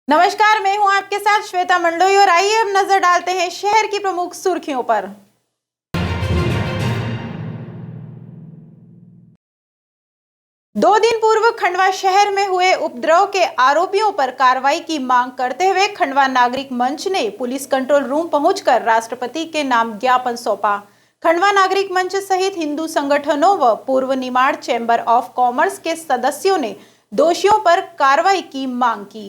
नमस्कार, मैं हूं आपके साथ श्वेता मंडलोई और आइए अब नजर डालते हैं शहर की प्रमुख सुर्खियों पर। दो दिन पूर्व खंडवा शहर में हुए उपद्रव के आरोपियों पर कार्रवाई की मांग करते हुए खंडवा नागरिक मंच ने पुलिस कंट्रोल रूम पहुंचकर राष्ट्रपति के नाम ज्ञापन सौंपा। खंडवा नागरिक मंच सहित हिंदू संगठनों व पूर्व निमाड़ चैंबर ऑफ कॉमर्स के सदस्यों ने दोषियों पर कार्रवाई की मांग की।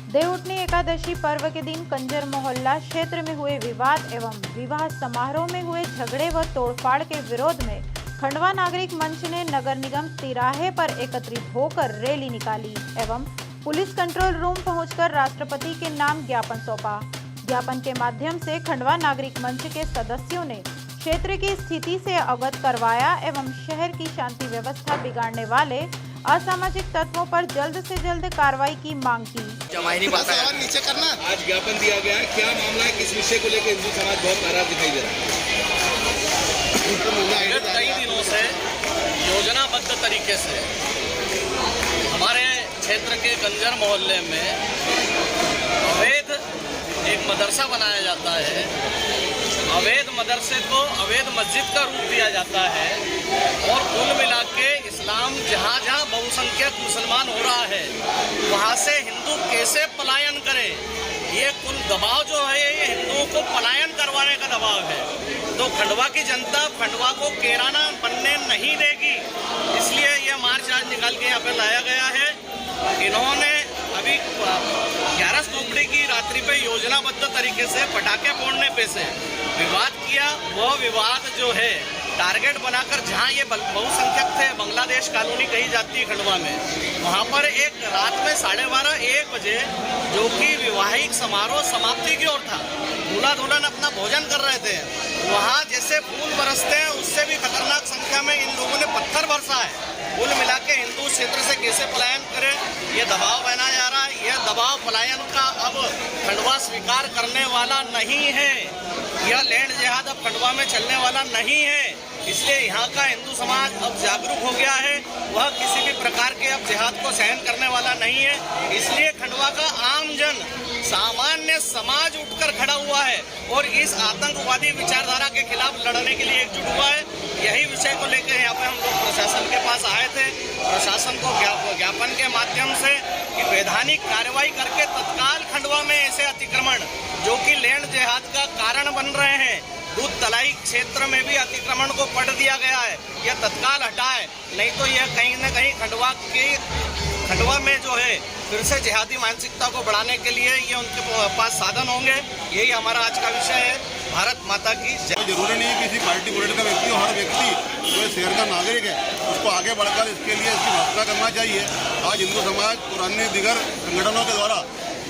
देवउठनी एकादशी पर्व के दिन कंजर मोहल्ला क्षेत्र में हुए विवाद एवं विवाह समारोह में हुए झगड़े व तोड़फाड़ के विरोध में खंडवा नागरिक मंच ने नगर निगम तिराहे पर एकत्रित होकर रैली निकाली एवं पुलिस कंट्रोल रूम पहुंचकर राष्ट्रपति के नाम ज्ञापन सौंपा। ज्ञापन के माध्यम से खंडवा नागरिक मंच के सदस्यों ने क्षेत्र की स्थिति से अवगत करवाया एवं शहर की शांति व्यवस्था बिगाड़ने वाले असामाजिक तत्वों पर जल्द से जल्द कार्रवाई की मांग की। नीचे करना। आज ज्ञापन दिया गया है, क्या मामला है, किस विषय को लेकर हिंदू समाज बहुत नाराज दिखाई दे रहा है? कई दिनों से योजनाबद्ध तरीके से हमारे क्षेत्र के कंजर मोहल्ले में अवैध एक मदरसा बनाया जाता है। अवैध मदरसे को अवैध मस्जिद का रूप दिया जाता है और कुल मिला के इस्लाम जहाँ जहाँ बहुसंख्यक मुसलमान हो रहा है वहाँ से हिंदू कैसे पलायन करे, ये कुल दबाव जो है ये हिंदुओं को पलायन करवाने का दबाव है। तो खंडवा की जनता खंडवा को केराना बनने नहीं देगी, इसलिए ये मार्च आज निकाल के यहाँ पे लाया गया है। इन्होंने अभी 11 फरवरी की रात्रि पे योजनाबद्ध तरीके से पटाखे फोड़ने पे से विवाद किया। वह विवाद जो है टारगेट बनाकर जहां ये बहुसंख्यक थे, बांग्लादेश कॉलोनी कही जाती है खंडवा में, वहां पर एक रात में 12:30-1 बजे जो कि विवाहिक समारोह समाप्ति की ओर था, दूल्हा दुल्हन अपना भोजन कर रहे थे, वहां जैसे फूल बरसते हैं उससे भी खतरनाक संख्या में इन लोगों ने पत्थर बरसा है। कुल मिला के हिंदू क्षेत्र से कैसे पलायन करे ये दबाव बनाया जा रहा है। यह दबाव पलायन का अब खंडवा स्वीकार करने वाला नहीं है। यह लैंड जिहाद अब खंडवा में चलने वाला नहीं है, इसलिए यहाँ का हिंदू समाज अब जागरूक हो गया है। वह किसी भी प्रकार के अब जिहाद को सहन करने वाला नहीं है। इसलिए खंडवा का आम जन सामान्य समाज उठकर खड़ा हुआ है और इस आतंकवादी विचारधारा के खिलाफ लड़ने के लिए एकजुट हुआ है। यही विषय को लेकर यहाँ पे हम लोग प्रशासन के पास आए थे। प्रशासन को ज्ञापन के माध्यम से कि वैधानिक कार्रवाई करके तत्काल खंडवा में ऐसे अतिक्रमण जो कि लैंड जिहाद का कारण बन रहे हैं, दूध तलाई क्षेत्र में भी अतिक्रमण को पढ़ दिया गया है, यह तत्काल हटाए, नहीं तो यह कहीं न कहीं खंडवा में जो है फिर से जिहादी मानसिकता को बढ़ाने के लिए ये उनके पास साधन होंगे। यही हमारा आज का विषय है। भारत माता की जय। जरूरी नहीं है किसी पार्टी पॉलिटी का व्यक्ति, हर व्यक्ति जो शहर का नागरिक है उसको आगे बढ़कर इसके लिए इसकी भाषा करना चाहिए। आज हिंदू समाज और अन्य दीगर संगठनों के द्वारा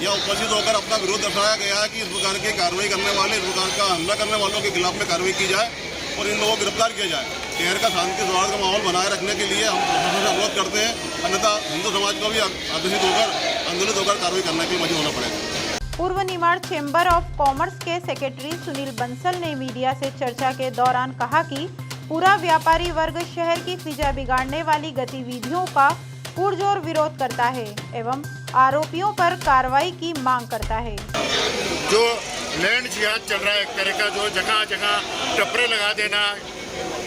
यह उपस्थित होकर अपना विरोध दर्शाया गया है कि इस प्रकार की कार्रवाई करने वाले, इस प्रकार का हमला करने वालों के खिलाफ में कार्रवाई की जाए और इन लोगों को गिरफ्तार किया जाए। शहर का शांति सौहार्द का माहौल बनाए रखने के लिए हम प्रशासन से अनुरोध करते हैं, अन्यथा हिंदू समाज को भी आंदोलित होकर कार्रवाई करने के लिए मजबूर होना पड़ेगा। पूर्व निमाड़ चैंबर ऑफ कॉमर्स के सेक्रेटरी सुनील बंसल ने मीडिया से चर्चा के दौरान कहा कि पूरा व्यापारी वर्ग शहर की फिजा बिगाड़ने वाली गतिविधियों का पुरजोर विरोध करता है एवं आरोपियों पर कार्रवाई की मांग करता है। जो लैंड जिहाद चल रहा है एक तरह का, जो जगह जगह टपरे लगा देना,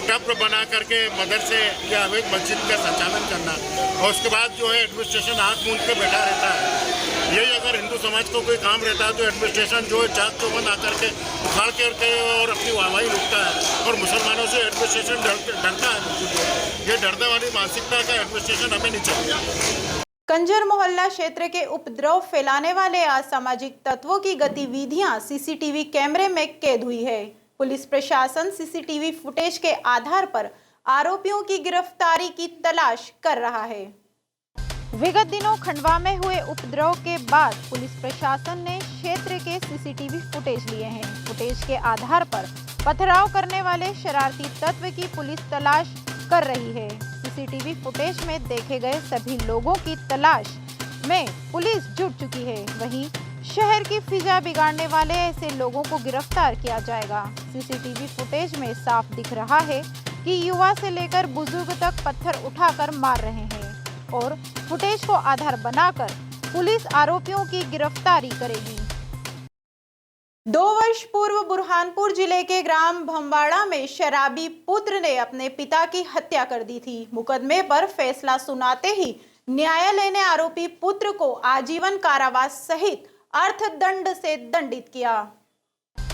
टप बना करके मदरसे या अवैध मस्जिद का संचालन करना और उसके बाद जो है एडमिनिस्ट्रेशन आँख मूंद के बैठा रहता है। यही अगर हिंदू समाज को कोई काम रहता है तो एडमिनिस्ट्रेशन जो है चाक चौबंद आकर के उखाड़ करके और अपनी वाहवाही लूटता है और मुसलमानों से एडमिनिस्ट्रेशन डरता है। ये डरने वाली मानसिकता का एडमिनिस्ट्रेशन हमें नहीं चाहिए। कंजर मोहल्ला क्षेत्र के उपद्रव फैलाने वाले असामाजिक तत्वों की गतिविधियां सीसीटीवी कैमरे में कैद हुई है। पुलिस प्रशासन सीसीटीवी फुटेज के आधार पर आरोपियों की गिरफ्तारी की तलाश कर रहा है। विगत दिनों खंडवा में हुए उपद्रव के बाद पुलिस प्रशासन ने क्षेत्र के सीसीटीवी फुटेज लिए हैं। फुटेज के आधार पर पथराव करने वाले शरारती तत्व की पुलिस तलाश कर रही है। सीसीटीवी फुटेज में देखे गए सभी लोगों की तलाश में पुलिस जुट चुकी है। वहीं शहर की फिजा बिगाड़ने वाले ऐसे लोगों को गिरफ्तार किया जाएगा। सीसीटीवी फुटेज में साफ दिख रहा है कि युवा से लेकर बुजुर्ग तक पत्थर उठाकर मार रहे हैं और फुटेज को आधार बनाकर पुलिस आरोपियों की गिरफ्तारी करेगी। 2 वर्ष पूर्व बुरहानपुर जिले के ग्राम भंबाड़ा में शराबी पुत्र ने अपने पिता की हत्या कर दी थी। मुकदमे पर फैसला सुनाते ही न्यायालय ने आरोपी पुत्र को आजीवन कारावास सहित अर्थदंड से दंडित किया।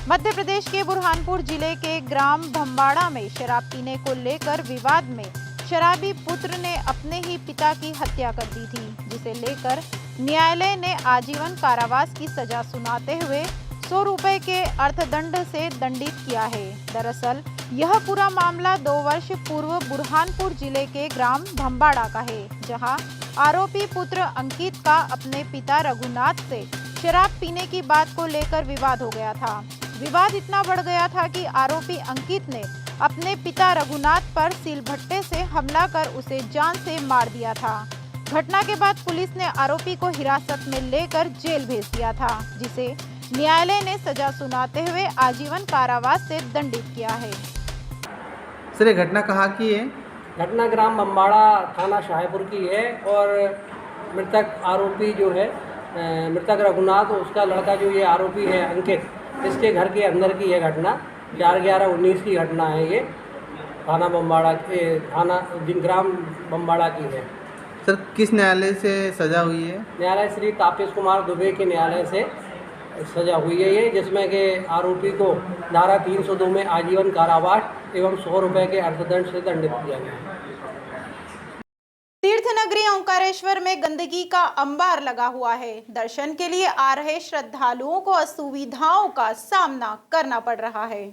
मध्य प्रदेश के बुरहानपुर जिले के ग्राम भंबाड़ा में शराब पीने को लेकर विवाद में शराबी पुत्र ने अपने ही पिता की हत्या कर दी थी, जिसे लेकर न्यायालय ने आजीवन कारावास की सजा सुनाते हुए 100 रुपए के अर्थदंड से दंडित किया है। दरअसल यह पूरा मामला 2 वर्ष पूर्व बुरहानपुर जिले के ग्राम भंबाड़ा का है, जहां आरोपी पुत्र अंकित का अपने पिता रघुनाथ से शराब पीने की बात को लेकर विवाद हो गया था। विवाद इतना बढ़ गया था कि आरोपी अंकित ने अपने पिता रघुनाथ पर सिलबट्टे से हमला कर उसे जान से मार दिया था। घटना के बाद पुलिस ने आरोपी को हिरासत में लेकर जेल भेज दिया था, जिसे न्यायालय ने सजा सुनाते हुए आजीवन कारावास से दंडित किया है। सर, ये घटना कहाँ की है? घटना ग्राम बम्बाड़ा थाना शाहपुर की है और मृतक आरोपी जो है मृतक रघुनाथ, उसका लड़का जो ये आरोपी है अंकित, इसके घर के अंदर की यह घटना 4/11/19 की घटना है। ये थाना बम्बाड़ा के ग्राम बम्बाड़ा की है। सर, किस न्यायालय से सजा हुई है? न्यायालय श्री तापेश कुमार दुबे के न्यायालय से सजा हुई है ये, जिसमें कि आरोपी को धारा 302 में आजीवन कारावास एवं 100 रुपए के अर्थदंड से दंडित किया गया है। तीर्थ नगरी ओंकारेश्वर में गंदगी का अंबार लगा हुआ है। दर्शन के लिए आ रहे श्रद्धालुओं को असुविधाओं का सामना करना पड़ रहा है।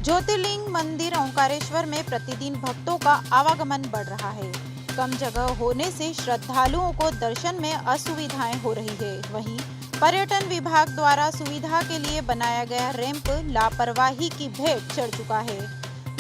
ज्योतिर्लिंग मंदिर ओंकारेश्वर में प्रतिदिन भक्तों का आवागमन बढ़ रहा है। कम जगह होने से श्रद्धालुओं को दर्शन में असुविधाएं हो रही है। वहीं पर्यटन विभाग द्वारा सुविधा के लिए बनाया गया रैंप लापरवाही की भेंट चढ़ चुका है।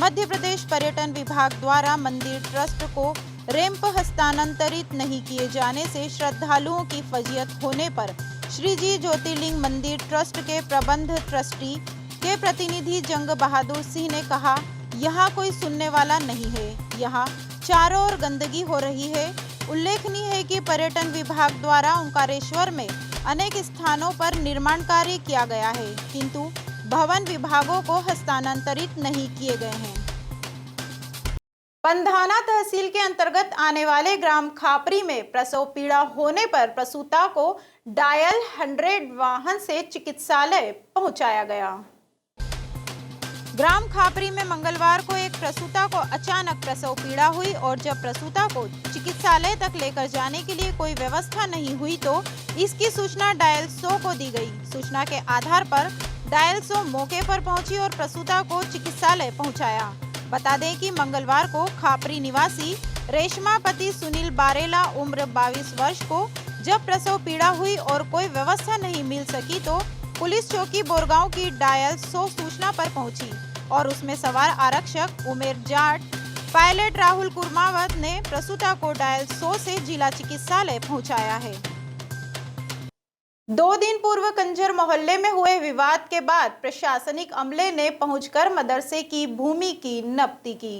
मध्य प्रदेश पर्यटन विभाग द्वारा मंदिर ट्रस्ट को रैंप हस्तांतरित नहीं किए जाने से श्रद्धालुओं की फजीयत होने पर श्री जी ज्योतिर्लिंग मंदिर ट्रस्ट के प्रबंध ट्रस्टी के प्रतिनिधि जंग बहादुर सिंह ने कहा, यहाँ कोई सुनने वाला नहीं है, यहाँ चारों ओर गंदगी हो रही है। उल्लेखनीय है कि पर्यटन विभाग द्वारा ओंकारेश्वर में अनेक स्थानों पर निर्माण कार्य किया गया है, किंतु भवन विभागों को हस्तांतरित नहीं किए गए हैं। पंधाना तहसील के अंतर्गत आने वाले ग्राम खापरी में प्रसव पीड़ा होने पर प्रसूता को डायल 100 वाहन से चिकित्सालय पहुंचाया गया। ग्राम खापरी में मंगलवार को एक प्रसूता को अचानक प्रसव पीड़ा हुई और जब प्रसूता को चिकित्सालय तक लेकर जाने के लिए कोई व्यवस्था नहीं हुई तो इसकी सूचना डायल 100 को दी गई। सूचना के आधार पर डायल 100 मौके पर पहुंची और प्रसूता को चिकित्सालय पहुंचाया। बता दें कि मंगलवार को खापरी निवासी रेशमा पति सुनील बारेला उम्र 22 वर्ष को जब प्रसव पीड़ा हुई और कोई व्यवस्था नहीं मिल सकी तो पुलिस चौकी बोरगांव की डायल 100 सूचना पर पहुंची और उसमें सवार आरक्षक उमेर जाट पायलट राहुल कुर्मावत ने प्रसूता को डायल 100 से जिला चिकित्सालय पहुंचाया है। 2 दिन पूर्व कंजर मोहल्ले में हुए विवाद के बाद प्रशासनिक अमले ने पहुंचकर मदरसे की भूमि की नपती की।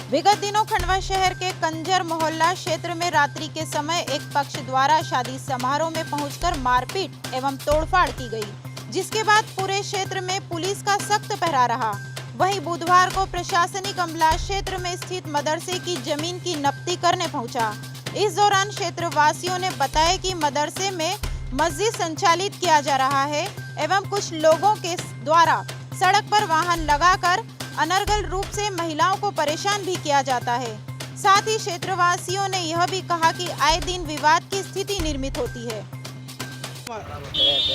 विगत दिनों खंडवा शहर के कंजर मोहल्ला क्षेत्र में रात्रि के समय एक पक्ष द्वारा शादी समारोह में पहुंचकर मारपीट एवं तोड़फाड़ की गई, जिसके बाद पूरे क्षेत्र में पुलिस का सख्त पहरा रहा। वहीं बुधवार को प्रशासनिक अमला क्षेत्र में स्थित मदरसे की जमीन की नपती करने पहुंचा। इस दौरान क्षेत्र वासियों ने बताया कि मदरसे में मस्जिद संचालित किया जा रहा है एवं कुछ लोगों के द्वारा सड़क पर वाहन लगाकर अनर्गल रूप से महिलाओं को परेशान भी किया जाता है। साथ ही क्षेत्रवासियों ने यह भी कहा कि आए दिन विवाद की स्थिति निर्मित होती है।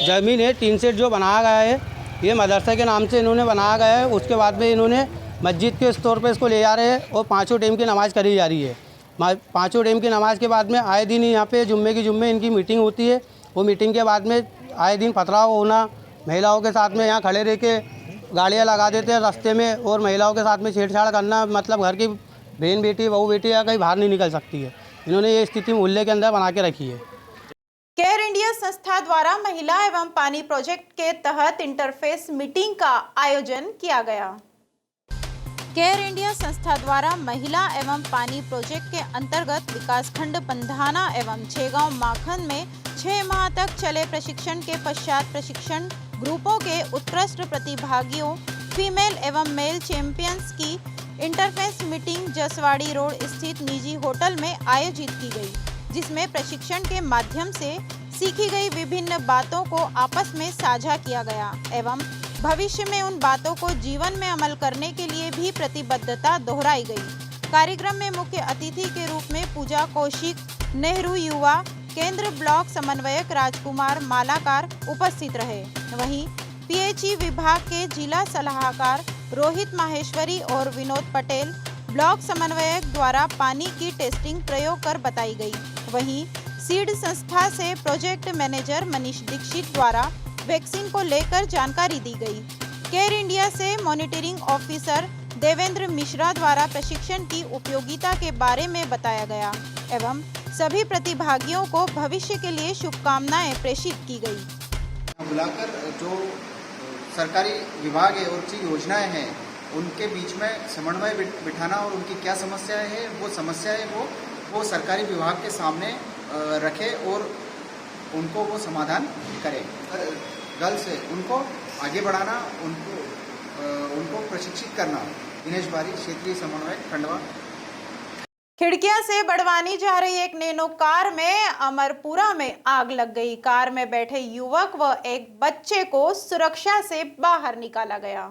जमीन है टीन सेट जो बनाया गया है, ये मदरसे के नाम से इन्होंने बनाया गया है। उसके बाद में इन्होंने मस्जिद के तौर पे इसको ले जा रहे हैं और 5 टाइम की नमाज़ करी जा रही है। 5 टाइम की नमाज़ के बाद में आए दिन यहाँ पे जुम्मे इनकी मीटिंग होती है। वो मीटिंग के बाद में आए दिन पथराव होना, महिलाओं के साथ में यहाँ खड़े रह के गाड़ियाँ लगा देते हैं रास्ते में और महिलाओं के साथ में छेड़छाड़ करना, मतलब घर की बहन बेटी बहू बेटी या कहीं बाहर नहीं निकल सकती है। इन्होंने ये स्थिति मोहल्ले के अंदर बना के रखी है। केयर इंडिया संस्था द्वारा महिला एवं पानी प्रोजेक्ट के तहत इंटरफेस मीटिंग का आयोजन किया गया। केयर इंडिया संस्था द्वारा महिला एवं पानी प्रोजेक्ट के अंतर्गत विकासखंड पंधाना एवं छेगांव माखन में 6 माह तक चले प्रशिक्षण के पश्चात प्रशिक्षण ग्रुपों के उत्कृष्ट प्रतिभागियों फीमेल एवं मेल चैंपियंस की इंटरफेस मीटिंग जसवाड़ी रोड स्थित निजी होटल में आयोजित की गई, जिसमें प्रशिक्षण के माध्यम से सीखी गई विभिन्न बातों को आपस में साझा किया गया एवं भविष्य में उन बातों को जीवन में अमल करने के लिए भी प्रतिबद्धता दोहराई गई। कार्यक्रम में मुख्य अतिथि के रूप में पूजा कौशिक, नेहरू युवा केंद्र ब्लॉक समन्वयक राजकुमार मालाकार उपस्थित रहे। वहीं पीएचई विभाग के जिला सलाहकार रोहित माहेश्वरी और विनोद पटेल ब्लॉक समन्वयक द्वारा पानी की टेस्टिंग प्रयोग कर बताई गई। वहीं सीड संस्था से प्रोजेक्ट मैनेजर मनीष दीक्षित द्वारा वैक्सीन को लेकर जानकारी दी गई। केयर इंडिया से मॉनिटरिंग ऑफिसर देवेंद्र मिश्रा द्वारा प्रशिक्षण की उपयोगिता के बारे में बताया गया एवं सभी प्रतिभागियों को भविष्य के लिए शुभकामनाएं प्रेषित की गई। बुलाकर जो सरकारी विभाग है और जो योजनाएं हैं उनके बीच में समन्वय बिठाना और उनकी क्या समस्याएं हैं वो सरकारी विभाग के सामने रखे और उनको वो समाधान करें। गर्ल्स से उनको आगे बढ़ाना, उनको प्रशिक्षित करना। दिनेश बारी, क्षेत्रीय समन्वयक, खंडवा। खिड़कियां से बड़वानी जा रही एक नैनो कार में अमरपुरा में आग लग गई। कार में बैठे युवक व एक बच्चे को सुरक्षा से बाहर निकाला गया।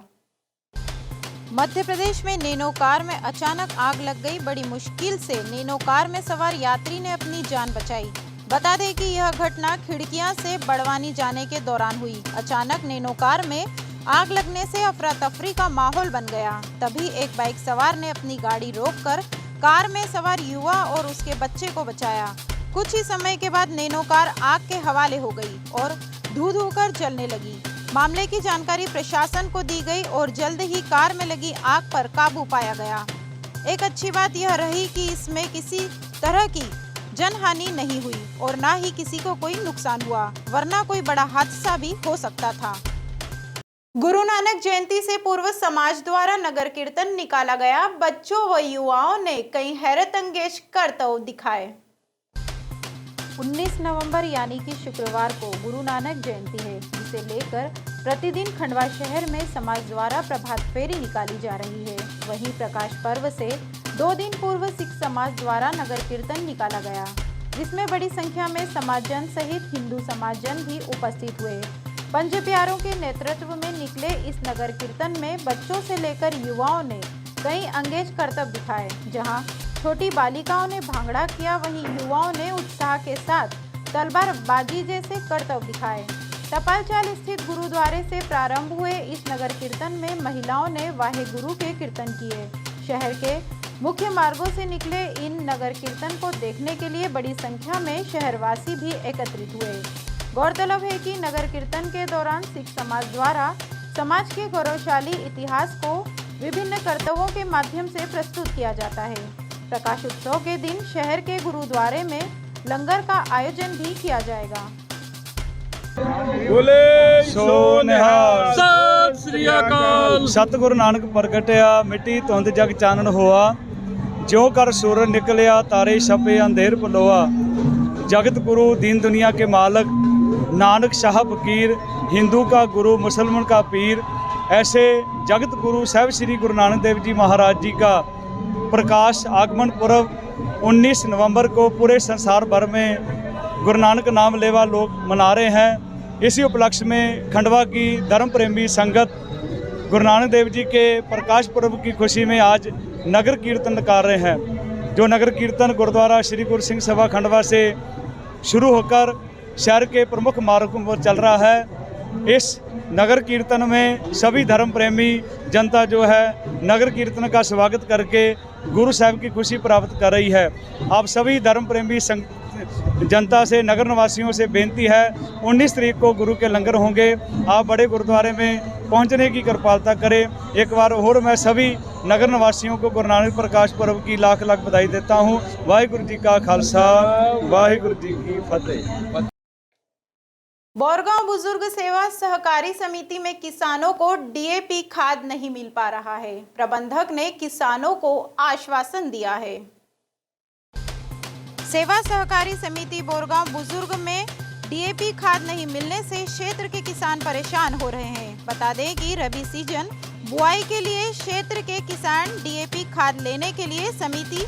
मध्य प्रदेश में नैनो कार में अचानक आग लग गई। बड़ी मुश्किल से नैनो कार में सवार यात्री ने अपनी जान बचाई। बता दें कि यह घटना खिड़कियां से बड़वानी जाने के दौरान हुई। अचानक नैनो कार में आग लगने से अफरा तफरी का माहौल बन गया। तभी एक बाइक सवार ने अपनी गाड़ी रोककर कार में सवार युवा और उसके बच्चे को बचाया। कुछ ही समय के बाद नैनो कार आग के हवाले हो गई और धू कर जलने लगी। मामले की जानकारी प्रशासन को दी गई और जल्द ही कार में लगी आग पर काबू पाया गया। एक अच्छी बात यह रही कि इसमें किसी तरह की जनहानि नहीं हुई और न ही किसी को कोई नुकसान हुआ, वरना कोई बड़ा हादसा भी हो सकता था। गुरु नानक जयंती से पूर्व समाज द्वारा नगर कीर्तन निकाला गया। बच्चों व युवाओं ने कई हैरत अंगेज करतब दिखाए। 19 नवंबर यानी कि शुक्रवार को गुरु नानक जयंती है, जिसे लेकर प्रतिदिन खंडवा शहर में समाज द्वारा प्रभात फेरी निकाली जा रही है। वहीं प्रकाश पर्व से 2 दिन पूर्व सिख समाज द्वारा नगर कीर्तन निकाला गया, जिसमें बड़ी संख्या में समाजजन सहित हिंदू समाजजन भी उपस्थित हुए। पंच प्यारों के नेतृत्व में निकले इस नगर कीर्तन में बच्चों से लेकर युवाओं ने कई अंगेज करतब दिखाए। जहां छोटी बालिकाओं ने भांगड़ा किया, वहीं युवाओं ने उत्साह के साथ तलवारबाजी जैसे करतब दिखाए। टपालचाल स्थित गुरुद्वारे से प्रारंभ हुए इस नगर कीर्तन में महिलाओं ने वाहे गुरु के कीर्तन किए। शहर के मुख्य मार्गों से निकले इन नगर कीर्तन को देखने के लिए बड़ी संख्या में शहरवासी भी एकत्रित हुए। गौरतलब है कि नगर कीर्तन के दौरान सिख समाज द्वारा समाज के गौरवशाली इतिहास को विभिन्न करतबों के माध्यम से प्रस्तुत किया जाता है। प्रकाश उत्सव के दिन शहर के गुरुद्वारे में लंगर का आयोजन भी किया जाएगा। सतगुरु नानक प्रगटिया मिट्टी धुंध जग चानन होआ, ज्यों कर सूरज निकलिया तारे छपे अंधेर पलोआ। जगत गुरु दीन दुनिया के मालक नानक शाह फकीर, हिंदू का गुरु मुसलमान का पीर। ऐसे जगत गुरु साहब श्री गुरु नानक देव जी महाराज जी का प्रकाश आगमन पर्व 19 नवंबर को पूरे संसार भर में गुरु नानक नाम लेवा लोग मना रहे हैं। इसी उपलक्ष्य में खंडवा की धर्म प्रेमी संगत गुरु नानक देव जी के प्रकाश पर्व की खुशी में आज नगर कीर्तन निकाल रहे हैं। जो नगर कीर्तन गुरुद्वारा श्री गुरु सिंह सभा खंडवा से शुरू होकर शहर के प्रमुख मार्गों पर चल रहा है। इस नगर कीर्तन में सभी धर्म प्रेमी जनता जो है नगर कीर्तन का स्वागत करके गुरु साहब की खुशी प्राप्त कर रही है। आप सभी धर्म प्रेमी जनता से, नगर निवासियों से बेनती है, 19 तारीख को गुरु के लंगर होंगे। आप बड़े गुरुद्वारे में पहुंचने की कृपालता करें। एक बार और मैं सभी नगर निवासियों को गुरु नानक प्रकाश पर्व की लाख लाख बधाई देता हूं। वाहिगुरु जी का खालसा, वाहिगुरु जी की फतेह। बोरगांव बुजुर्ग सेवा सहकारी समिति में किसानों को डीएपी खाद नहीं मिल पा रहा है। प्रबंधक ने किसानों को आश्वासन दिया है। सेवा सहकारी समिति बोरगांव बुजुर्ग में डीएपी खाद नहीं मिलने से क्षेत्र के किसान परेशान हो रहे हैं। बता दें कि रबी सीजन बुआई के लिए क्षेत्र के किसान डीएपी खाद लेने के लिए समिति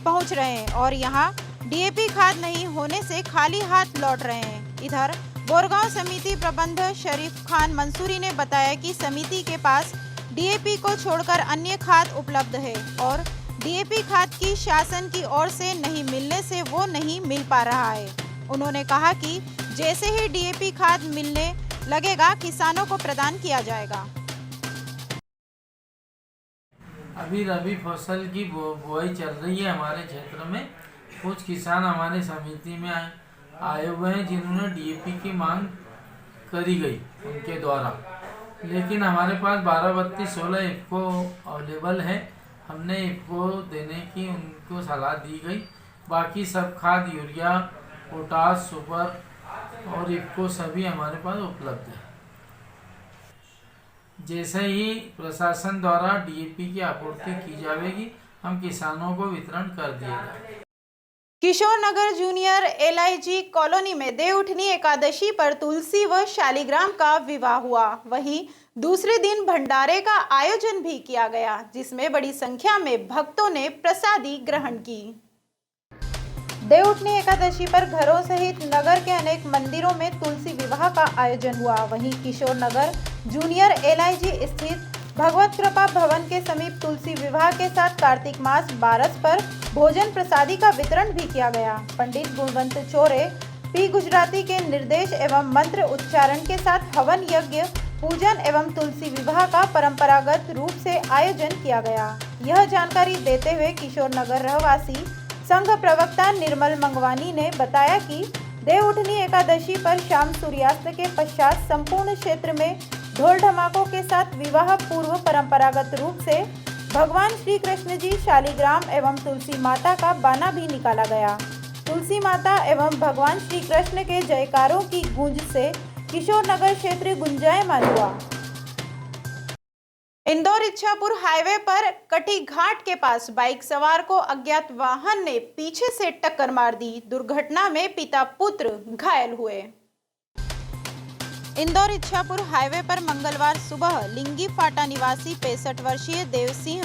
पहुंच रहे हैं और यहां डीएपी खाद नहीं होने से खाली हाथ लौट रहे हैं। इधर बोरगांव समिति प्रबंधक शरीफ खान मंसूरी ने बताया कि समिति के पास डीएपी को छोड़कर अन्य खाद उपलब्ध है और डीएपी खाद की शासन की ओर से नहीं मिलने से वो नहीं मिल पा रहा है। उन्होंने कहा कि जैसे ही डीएपी खाद मिलने लगेगा किसानों को प्रदान किया जाएगा। अभी रबी फसल की बुआई चल रही है हमारे क्षेत्र में। कुछ किसान हमारे समिति में आए हुए हैं जिन्होंने डीएपी की मांग करी गई उनके द्वारा, लेकिन हमारे पास 12-32-16 इफ़को अवेलेबल है। हमने इफ़को देने की उनको सलाह दी गई। बाकी सब खाद यूरिया, पोटास, सुपर और इफ़को सभी हमारे पास उपलब्ध है। जैसे ही प्रशासन द्वारा डीएपी की आपूर्ति की जाएगी हम किसानों को वितरण कर दिया जाएगा। किशोर नगर जूनियर एलआईजी कॉलोनी में देवउठनी एकादशी पर तुलसी व शालिग्राम का विवाह हुआ। वहीं दूसरे दिन भंडारे का आयोजन भी किया गया, जिसमें बड़ी संख्या में भक्तों ने प्रसादी ग्रहण की। देवउठनी एकादशी पर घरों सहित नगर के अनेक मंदिरों में तुलसी विवाह का आयोजन हुआ। वहीं किशोर नगर जूनियर एलआईजी स्थित भगवत कृपा भवन के समीप तुलसी विवाह के साथ कार्तिक मास 12 पर भोजन प्रसादी का वितरण भी किया गया। पंडित गुणवंत चोरे पी गुजराती के निर्देश एवं मंत्र उच्चारण के साथ हवन यज्ञ, पूजन एवं तुलसी विवाह का परंपरागत रूप से आयोजन किया गया। यह जानकारी देते हुए किशोर नगर रहवासी संघ प्रवक्ता निर्मल मंगवानी ने बताया कि देवउठनी एकादशी पर शाम सूर्यास्त के पश्चात संपूर्ण क्षेत्र में ढोल ढमाकों के साथ विवाह पूर्व परंपरागत रूप से भगवान श्री कृष्ण जी, शालिग्राम एवं तुलसी माता का बाना भी निकाला गया। तुलसी माता एवं भगवान श्री कृष्ण के जयकारों की गूंज से किशोर नगर क्षेत्र गुंजायमान हुआ। इंदौर इच्छापुर हाईवे पर कटी घाट के पास बाइक सवार को अज्ञात वाहन ने पीछे से टक्कर मार दी। दुर्घटना में पिता पुत्र घायल हुए। इंदौर इच्छापुर हाईवे पर मंगलवार सुबह लिंगी फाटा निवासी 65 वर्षीय देव सिंह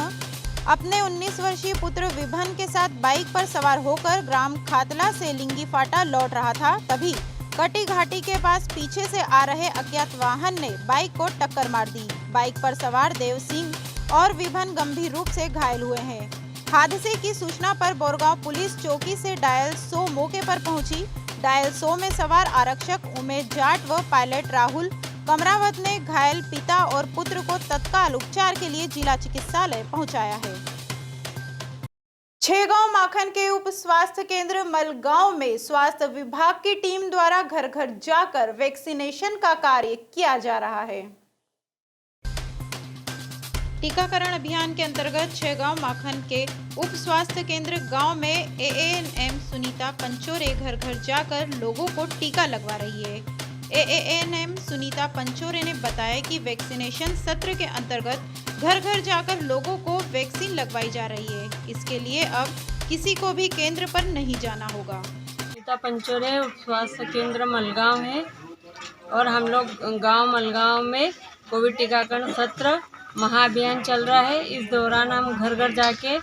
अपने 19 वर्षीय पुत्र विभन के साथ बाइक पर सवार होकर ग्राम खातला से लिंगी फाटा लौट रहा था। तभी कटी घाटी के पास पीछे से आ रहे अज्ञात वाहन ने बाइक को टक्कर मार दी। बाइक पर सवार देव सिंह और विभन गंभीर रूप से घायल हुए हैं। हादसे की सूचना पर बोरगांव पुलिस चौकी से डायल 100 मौके पर पहुंची। डायल 100 में सवार आरक्षक उमेश जाट व पायलट राहुल कमरावत ने घायल पिता और पुत्र को तत्काल उपचार के लिए जिला चिकित्सालय पहुंचाया है। छेगांव माखन के उप स्वास्थ्य केंद्र मलगांव में स्वास्थ्य विभाग की टीम द्वारा घर घर जाकर वैक्सीनेशन का कार्य किया जा रहा है। टीकाकरण अभियान के अंतर्गत छेगांव माखन के उप स्वास्थ्य केंद्र गांव में एएनएम सुनीता पंचोरे घर घर जाकर लोगों को टीका लगवा रही है। एएनएम सुनीता पंचोरे ने बताया कि वैक्सीनेशन सत्र के अंतर्गत घर घर जाकर लोगों को वैक्सीन लगवाई जा रही है। इसके लिए अब किसी को भी केंद्र पर नहीं जाना होगा। सुनीता पंचोरे उप स्वास्थ्य केंद्र मलगांव है और हम लोग गांव मलगांव में कोविड टीकाकरण सत्र महाअभियान चल रहा है। इस दौरान हम घर घर जाके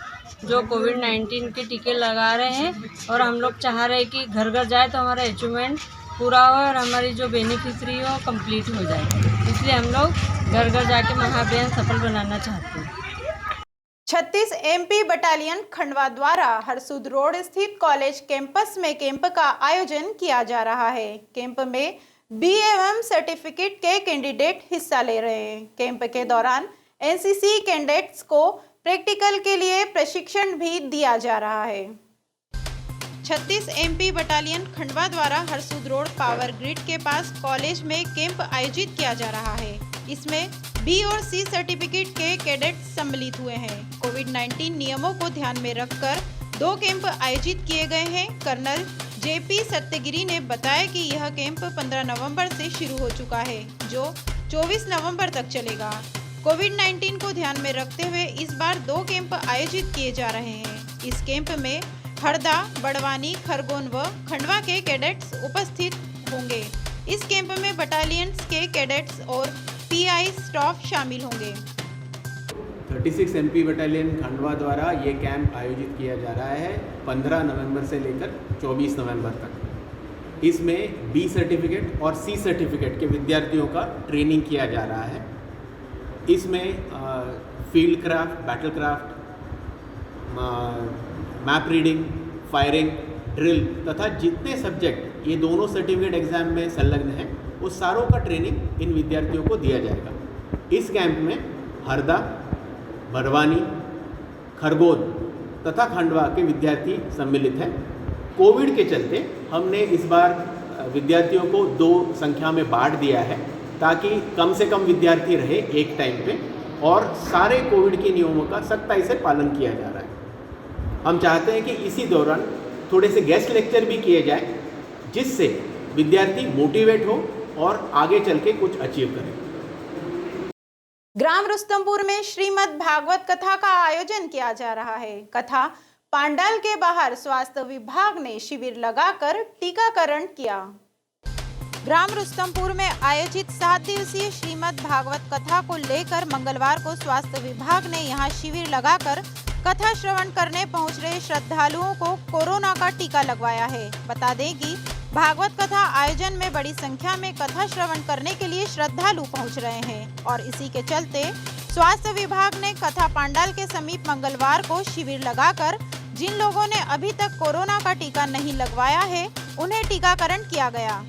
जो कोविड-19 के टीके लगा रहे हैं और हम लोग चाह रहे हैं कि घर घर जाए तो हमारा अचीवमेंट पूरा हो और हमारी जो बेनिफिशरी हो कंप्लीट हो जाए। इसलिए हम लोग घर घर जाके महाअभियान सफल बनाना चाहते हैं। 36 एमपी बटालियन खंडवा द्वारा हरसूद रोड स्थित कॉलेज कैंपस में कैंप का आयोजन किया जा रहा है। कैंप में बीएमएम सर्टिफिकेट के कैंडिडेट हिस्सा ले रहे हैं। कैंप के दौरान एनसीसी कैडेट्स को प्रैक्टिकल के लिए प्रशिक्षण भी दिया जा रहा है। 36 एमपी बटालियन खंडवा द्वारा हरसूद रोड पावर ग्रिड के पास कॉलेज में कैंप आयोजित किया जा रहा है। इसमें बी और सी सर्टिफिकेट के कैडेट्स सम्मिलित हुए हैं। कोविड-19 नियमों को ध्यान में रखकर 2 कैंप आयोजित किए गए हैं। कर्नल जेपी सत्यगिरी ने बताया कि यह कैंप 15 नवंबर से शुरू हो चुका है, जो 24 नवंबर तक चलेगा। कोविड-19 को ध्यान में रखते हुए इस बार 2 कैंप आयोजित किए जा रहे हैं। इस कैंप में हरदा, बड़वानी, खरगोन व खंडवा के कैडेट्स उपस्थित होंगे। इस कैंप में बटालियंस के कैडेट्स और पीआई स्टाफ शामिल होंगे। 36 MP बटालियन खंडवा द्वारा ये कैंप आयोजित किया जा रहा है 15 नवंबर से लेकर 24 नवंबर तक। इसमें B सर्टिफिकेट और C सर्टिफिकेट के विद्यार्थियों का ट्रेनिंग किया जा रहा है। इसमें field craft, battle craft, map reading, firing, drill तथा जितने सब्जेक्ट ये दोनों सर्टिफिकेट एग्ज़ाम में संलग्न हैं, उस सारों का ट्रेनिंग इन विद्यार्थियों को दिया जाएगा। इस कैंप में हरदा, बड़वानी, खरगोन तथा खंडवा के विद्यार्थी सम्मिलित हैं। कोविड के चलते हमने इस बार विद्यार्थियों को 2 संख्या में बांट दिया है, ताकि कम से कम विद्यार्थी रहे एक टाइम पे और सारे कोविड के नियमों का सख्ताई से पालन किया जा रहा है। हम चाहते हैं कि इसी दौरान थोड़े से गेस्ट लेक्चर भी किए जाए, जिससे विद्यार्थी मोटिवेट हो और आगे चल के कुछ अचीव करें। ग्राम रुस्तमपुर में श्रीमद् भागवत कथा का आयोजन किया जा रहा है। कथा पांडाल के बाहर स्वास्थ्य विभाग ने शिविर लगाकर टीकाकरण किया। ग्राम रुस्तमपुर में आयोजित 7 दिवसीय श्रीमद् भागवत कथा को लेकर मंगलवार को स्वास्थ्य विभाग ने यहां शिविर लगाकर कथा श्रवण करने पहुंच रहे श्रद्धालुओं को कोरोना का टीका लगवाया है। बता दें कि भागवत कथा आयोजन में बड़ी संख्या में कथा श्रवण करने के लिए श्रद्धालु पहुंच रहे हैं और इसी के चलते स्वास्थ्य विभाग ने कथा पांडाल के समीप मंगलवार को शिविर लगाकर जिन लोगों ने अभी तक कोरोना का टीका नहीं लगवाया है, उन्हें टीकाकरण किया गया।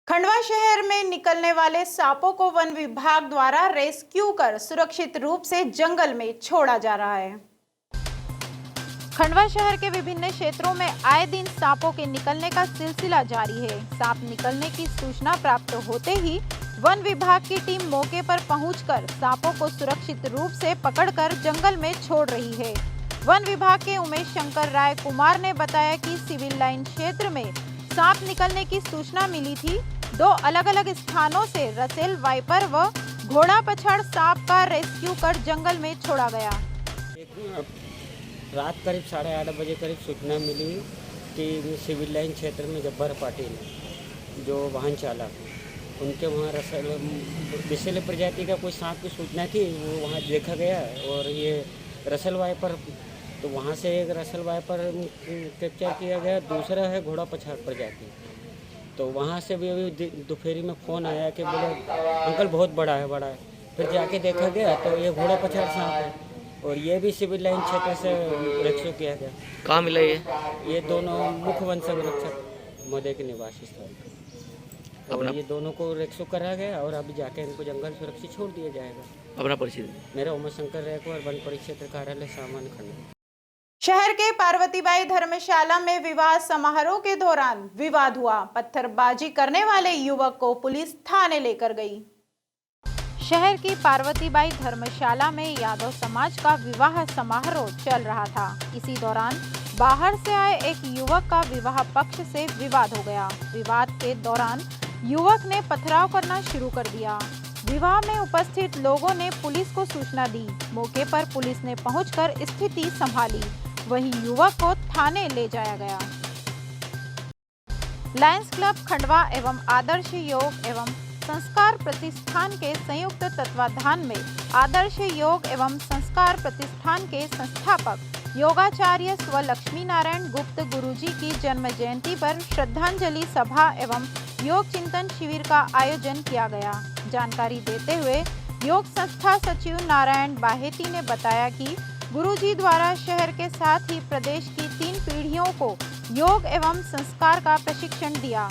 खंडवा शहर में निकलने वाले सांपों को वन विभाग द्वारा रेस्क्यू कर सुरक्षित रूप से जंगल में छोड़ा जा रहा है। खंडवा शहर के विभिन्न क्षेत्रों में आए दिन सांपों के निकलने का सिलसिला जारी है। सांप निकलने की सूचना प्राप्त होते ही वन विभाग की टीम मौके पर पहुंचकर सांपों को सुरक्षित रूप से पकड़कर जंगल में छोड़ रही है। वन विभाग के उमेश शंकर राय कुमार ने बताया कि सिविल लाइन क्षेत्र में सांप निकलने की सूचना मिली थी। 2 अलग-अलग स्थानों से रसेल वाइपर व घोड़ा पछाड़ सांप का रेस्क्यू कर जंगल में छोड़ा गया। रात करीब 8:30 बजे करीब सूचना मिली कि सिविल लाइन क्षेत्र में जब्बर पाटिल जो वाहन चालक उनके वहाँ रसल विशेष प्रजाति का कोई सांप की सूचना थी, वो वहाँ देखा गया और ये रसल वाइपर, तो वहाँ से एक रसल वाइपर कैप्चर किया गया, दूसरा है घोड़ा पछाड़ प्रजाति। तो वहाँ से भी अभी दोपहरी में फ़ोन आया कि बोले अंकल बहुत बड़ा है। फिर जाके देखा गया तो ये घोड़ा पछाड़ सांप है और ये भी सिविल लाइन क्षेत्र से रेस्क्यू किया गया। कहाँ मिला ये दोनों मुख्य वन संरक्षक महोदय के निवास स्थल और ये दोनों को रेस्क्यू करा गया और अभी जाके इनको जंगल सुरक्षित छोड़ दिया जाएगा। अपना परिचय। मेरा उमेश शंकर राय कुमार, वन परिक्षेत्र कार्यालय सामान्य खंड। शहर के पार्वतीबाई धर्मशाला में विवाह समारोह के दौरान विवाद हुआ। पत्थरबाजी करने वाले युवक को पुलिस थाने लेकर गई। शहर की पार्वतीबाई धर्मशाला में यादव समाज का विवाह समारोह चल रहा था। इसी दौरान बाहर से आए एक युवक का विवाह पक्ष से विवाद हो गया। विवाद के दौरान युवक ने पथराव करना शुरू कर दिया। विवाह में उपस्थित लोगों ने पुलिस को सूचना दी। मौके पर पुलिस ने पहुंचकर स्थिति संभाली। वहीं युवक को थाने ले जाया गया। लायंस क्लब खंडवा एवं आदर्श योग एवं संस्कार प्रतिष्ठान के संयुक्त तत्वाधान में आदर्श योग एवं संस्कार प्रतिष्ठान के संस्थापक योगाचार्य स्व लक्ष्मी नारायण गुप्त गुरुजी की जन्म जयंती पर श्रद्धांजलि सभा एवं योग चिंतन शिविर का आयोजन किया गया। जानकारी देते हुए योग संस्था सचिव नारायण बाहेती ने बताया कि गुरुजी द्वारा शहर के साथ ही प्रदेश की 3 पीढ़ियों को योग एवं संस्कार का प्रशिक्षण दिया।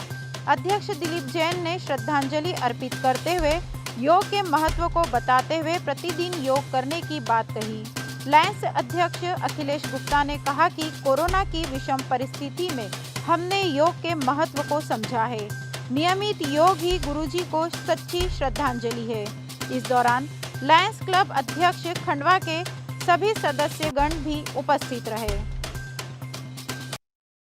अध्यक्ष दिलीप जैन ने श्रद्धांजलि अर्पित करते हुए योग के महत्व को बताते हुए प्रतिदिन योग करने की बात कही। लायंस अध्यक्ष अखिलेश गुप्ता ने कहा कि कोरोना की विषम परिस्थिति में हमने योग के महत्व को समझा है। नियमित योग ही गुरुजी को सच्ची श्रद्धांजलि है। इस दौरान लायंस क्लब अध्यक्ष खंडवा के सभी सदस्यगण भी उपस्थित रहे।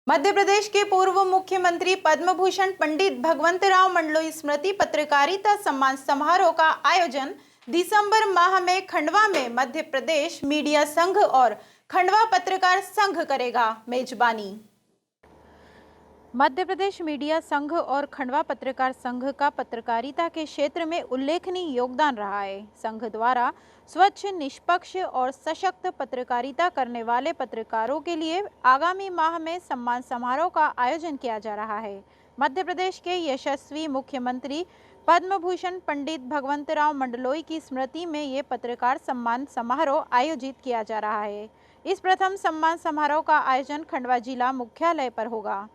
मध्य प्रदेश के पूर्व मुख्यमंत्री पद्म भूषण पंडित भगवंतराव मंडलोई स्मृति पत्रकारिता सम्मान समारोह का आयोजन दिसंबर माह में खंडवा में मध्य प्रदेश मीडिया संघ और खंडवा पत्रकार संघ करेगा मेजबानी। मध्य प्रदेश मीडिया संघ और खंडवा पत्रकार संघ का पत्रकारिता के क्षेत्र में उल्लेखनीय योगदान रहा है। संघ द्वारा स्वच्छ, निष्पक्ष और सशक्त पत्रकारिता करने वाले पत्रकारों के लिए आगामी माह में सम्मान समारोह का आयोजन किया जा रहा है। मध्य प्रदेश के यशस्वी मुख्यमंत्री पद्म भूषण पंडित भगवंतराव मंडलोई की स्मृति में ये पत्रकार सम्मान समारोह आयोजित किया जा रहा है। इस प्रथम सम्मान समारोह का आयोजन खंडवा जिला मुख्यालय पर होगा।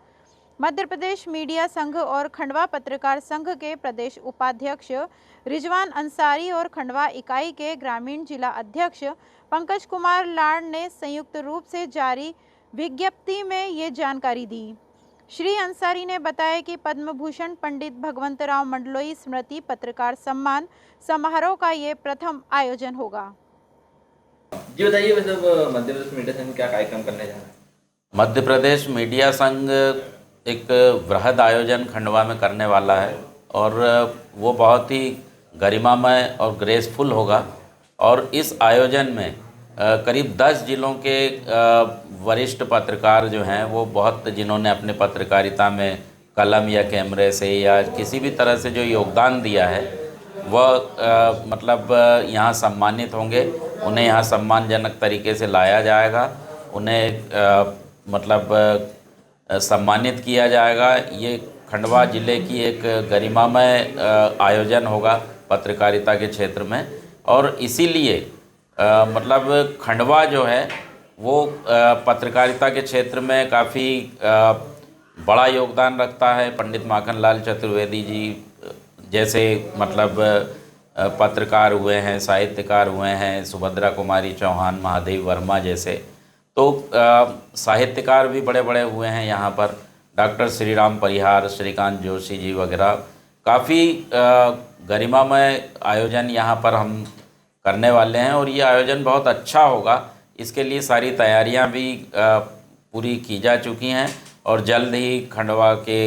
मध्य प्रदेश मीडिया संघ और खंडवा पत्रकार संघ के प्रदेश उपाध्यक्ष रिजवान अंसारी और खंडवा इकाई के ग्रामीण जिला अध्यक्ष पंकज कुमार लाड़ ने संयुक्त रूप से जारी विज्ञप्ति में ये जानकारी दी। श्री अंसारी ने बताया कि पद्म भूषण पंडित भगवंतराव मंडलोई स्मृति पत्रकार सम्मान समारोह का ये प्रथम आयोजन होगा। जी बताइए, मतलब मध्य प्रदेश मीडिया संघ क्या कार्यक्रम करने जा रहा है? मध्य प्रदेश मीडिया संघ एक वृहद आयोजन खंडवा में करने वाला है और वो बहुत ही गरिमामय और ग्रेसफुल होगा। और इस आयोजन में करीब 10 जिलों के वरिष्ठ पत्रकार जो हैं वो बहुत, जिन्होंने अपने पत्रकारिता में कलम या कैमरे से या किसी भी तरह से जो योगदान दिया है वह मतलब यहाँ सम्मानित होंगे। उन्हें यहाँ सम्मानजनक तरीके से लाया जाएगा, उन्हें मतलब सम्मानित किया जाएगा। ये खंडवा ज़िले की एक गरिमामय आयोजन होगा पत्रकारिता के क्षेत्र में। और इसीलिए मतलब खंडवा जो है वो पत्रकारिता के क्षेत्र में काफ़ी बड़ा योगदान रखता है। पंडित माखनलाल चतुर्वेदी जी जैसे मतलब पत्रकार हुए हैं, साहित्यकार हुए हैं, सुभद्रा कुमारी चौहान, महादेव वर्मा जैसे तो साहित्यकार भी बड़े बड़े हुए हैं यहाँ पर। डॉक्टर श्री राम परिहार, श्रीकांत जोशी जी वगैरह। काफ़ी गरिमामय आयोजन यहाँ पर हम करने वाले हैं और ये आयोजन बहुत अच्छा होगा। इसके लिए सारी तैयारियाँ भी पूरी की जा चुकी हैं और जल्द ही खंडवा के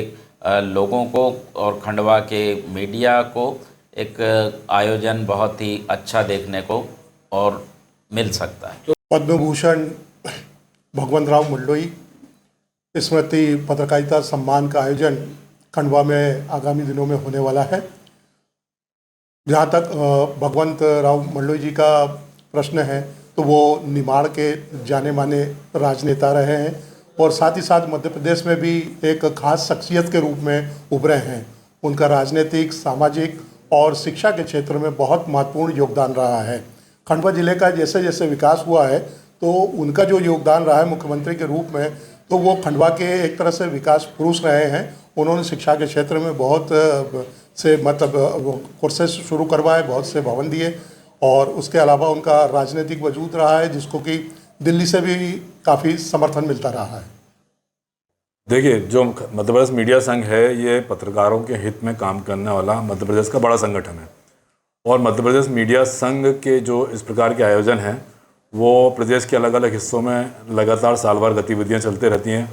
लोगों को और खंडवा के मीडिया को एक आयोजन बहुत ही अच्छा देखने को और मिल सकता है। पद्म भूषण भगवंतराव मंडलोई स्मृति पत्रकारिता सम्मान का आयोजन खंडवा में आगामी दिनों में होने वाला है। जहाँ तक भगवंतराव मंडलोई जी का प्रश्न है तो वो निमाड़ के जाने माने राजनेता रहे हैं और साथ ही साथ मध्य प्रदेश में भी एक खास शख्सियत के रूप में उभरे हैं। उनका राजनीतिक, सामाजिक और शिक्षा के क्षेत्र में बहुत महत्वपूर्ण योगदान रहा है। खंडवा जिले का जैसे जैसे विकास हुआ है तो उनका जो योगदान रहा है मुख्यमंत्री के रूप में, तो वो खंडवा के एक तरह से विकास पुरुष रहे हैं। उन्होंने शिक्षा के क्षेत्र में बहुत से मतलब कोर्सेस शुरू करवाए, बहुत से भवन दिए और उसके अलावा उनका राजनीतिक वजूद रहा है जिसको कि दिल्ली से भी काफ़ी समर्थन मिलता रहा है। देखिए, जो मध्य प्रदेश मीडिया संघ है ये पत्रकारों के हित में काम करने वाला मध्य प्रदेश का बड़ा संगठन है और मध्य प्रदेश मीडिया संघ के जो इस प्रकार के आयोजन हैं वो प्रदेश के अलग अलग हिस्सों में लगातार साल भर गतिविधियाँ चलते रहती हैं।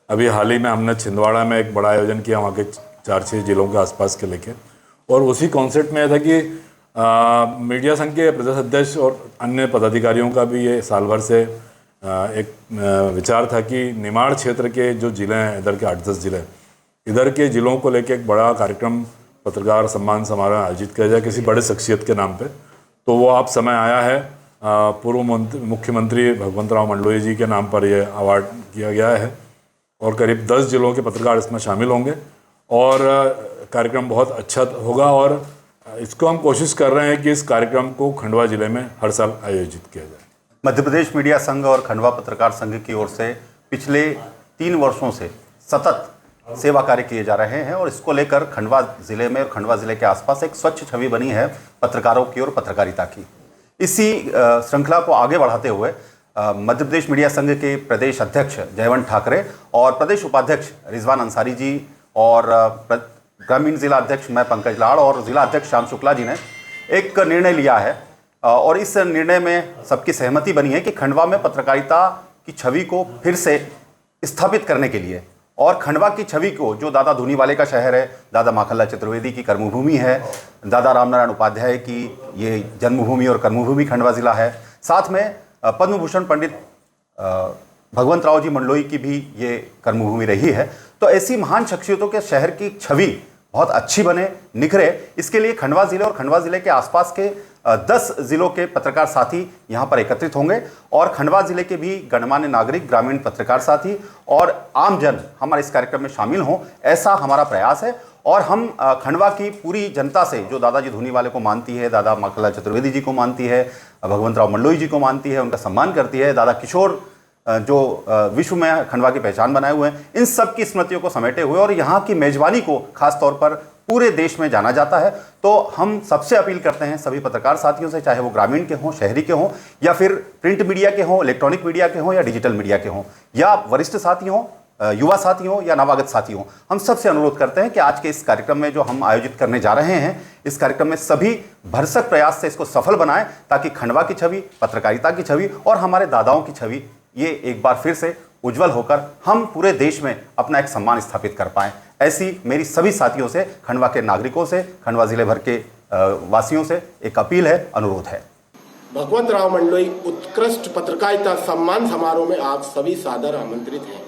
अभी हाल ही में हमने छिंदवाड़ा में एक बड़ा आयोजन किया वहाँ के 4-6 जिलों के आसपास के लेके, और उसी कॉन्सेप्ट में यह था कि मीडिया संघ के प्रदेश अध्यक्ष और अन्य पदाधिकारियों का भी ये साल भर से एक विचार था कि निमाड़ क्षेत्र के जो ज़िले हैं, इधर के 8-10 ज़िले, इधर के ज़िलों को लेके एक बड़ा कार्यक्रम पत्रकार सम्मान समारोह आयोजित किया जाए किसी बड़े शख्सियत के नाम पे। तो वो आप समय आया है, पूर्व मुख्यमंत्री भगवंतराव मंडलोई जी के नाम पर यह अवार्ड किया गया है और करीब 10 जिलों के पत्रकार इसमें शामिल होंगे और कार्यक्रम बहुत अच्छा होगा। और इसको हम कोशिश कर रहे हैं कि इस कार्यक्रम को खंडवा जिले में हर साल आयोजित किया जाए। मध्य प्रदेश मीडिया संघ और खंडवा पत्रकार संघ की ओर से पिछले 3 वर्षों से सतत सेवा कार्य किए जा रहे हैं और इसको लेकर खंडवा ज़िले में और खंडवा ज़िले के आसपास एक स्वच्छ छवि बनी है पत्रकारों की और पत्रकारिता की। इसी श्रृंखला को आगे बढ़ाते हुए मध्य प्रदेश मीडिया संघ के प्रदेश अध्यक्ष जयवंत ठाकरे और प्रदेश उपाध्यक्ष रिजवान अंसारी जी और ग्रामीण जिला अध्यक्ष मैं पंकज लाड़ और जिला अध्यक्ष श्याम शुक्ला जी ने एक निर्णय लिया है और इस निर्णय में सबकी सहमति बनी है कि खंडवा में पत्रकारिता की छवि को फिर से स्थापित करने के लिए और खंडवा की छवि को, जो दादा धूनीवाले का शहर है, दादा माखनलाल चतुर्वेदी की कर्मभूमि है, दादा रामनारायण उपाध्याय की ये जन्मभूमि और कर्मभूमि खंडवा जिला है, साथ में पद्म भूषण पंडित भगवंत राव जी मंडलोई की भी ये कर्मभूमि रही है। तो ऐसी महान शख्सियतों के शहर की छवि बहुत अच्छी बने, निखरे, इसके लिए खंडवा जिले और खंडवा जिले के आसपास के 10 जिलों के पत्रकार साथी यहाँ पर एकत्रित होंगे और खंडवा जिले के भी गणमान्य नागरिक, ग्रामीण पत्रकार साथी और आमजन हमारे इस कार्यक्रम में शामिल हों, ऐसा हमारा प्रयास है। और हम खंडवा की पूरी जनता से, जो दादाजी धूनीवाले को मानती है, दादा माखनलाल चतुर्वेदी जी को मानती है, भगवंत राव मंडलोई जी को मानती है, उनका सम्मान करती है, दादा किशोर जो विश्व में खंडवा की पहचान बनाए हुए हैं, इन सब की स्मृतियों को समेटे हुए और यहाँ की मेजबानी को खास तौर पर पूरे देश में जाना जाता है। तो हम सबसे अपील करते हैं सभी पत्रकार साथियों से, चाहे वो ग्रामीण के हों, शहरी के हों, या फिर प्रिंट मीडिया के हों, इलेक्ट्रॉनिक मीडिया के हों, या डिजिटल मीडिया के हों, या वरिष्ठ साथी हों, युवा साथी हों या नवागत साथी हों, हम सबसे अनुरोध करते हैं कि आज के इस कार्यक्रम में जो हम आयोजित करने जा रहे हैं, इस कार्यक्रम में सभी भरसक प्रयास से इसको सफल बनाएं, ताकि खंडवा की छवि, पत्रकारिता की छवि और हमारे दादाओं की छवि ये एक बार फिर से उज्जवल होकर हम पूरे देश में अपना एक सम्मान स्थापित कर पाएं। ऐसी मेरी सभी साथियों से, खंडवा के नागरिकों से, खंडवा जिले भर के वासियों से एक अपील है, अनुरोध है। भगवंत राव मंडलोई उत्कृष्ट पत्रकारिता सम्मान समारोह में आप सभी सादर आमंत्रित हैं।